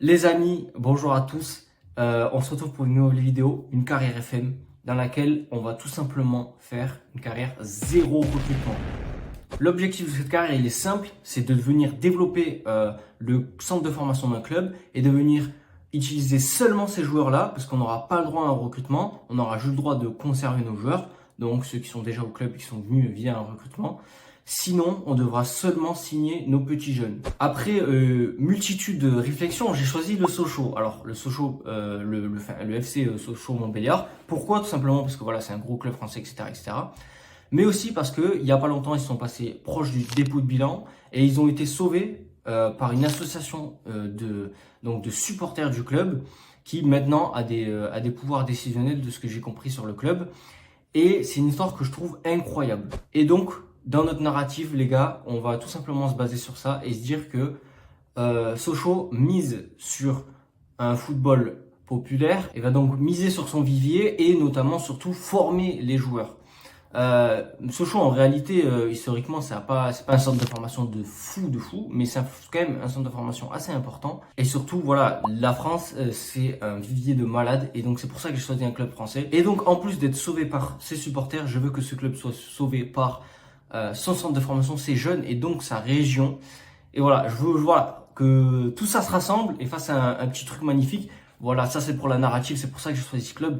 Les amis, bonjour à tous. On se retrouve pour une nouvelle vidéo, une carrière FM, dans laquelle on va tout simplement faire une carrière zéro recrutement. L'objectif de cette carrière, il est simple, c'est de venir développer le centre de formation d'un club et de venir utiliser seulement ces joueurs-là, parce qu'on n'aura pas le droit à un recrutement, on aura juste le droit de conserver nos joueurs, donc ceux qui sont déjà au club et qui sont venus via un recrutement. Sinon, on devra seulement signer nos petits jeunes. Après multitude de réflexions, j'ai choisi le Sochaux. Alors le Sochaux, le FC Sochaux Montbéliard. Pourquoi? Tout simplement parce que voilà, c'est un gros club français, etc., etc. Mais aussi parce que il y a pas longtemps, ils se sont passés proches du dépôt de bilan et ils ont été sauvés par une association de supporters du club qui maintenant a des pouvoirs décisionnels de ce que j'ai compris sur le club. Et c'est une histoire que je trouve incroyable. Et donc, dans notre narrative, les gars, on va tout simplement se baser sur ça et se dire que Sochaux mise sur un football populaire et va donc miser sur son vivier et notamment surtout former les joueurs. Sochaux en réalité historiquement c'est pas un centre de formation de fou mais c'est quand même un centre de formation assez important et surtout voilà la France c'est un vivier de malades et donc c'est pour ça que j'ai choisi un club français et donc en plus d'être sauvé par ses supporters je veux que ce club soit sauvé par son centre de formation, ses jeunes et donc sa région et voilà je veux voilà, que tout ça se rassemble et fasse un petit truc magnifique. Voilà, ça c'est pour la narrative, c'est pour ça que j'ai choisi ce club.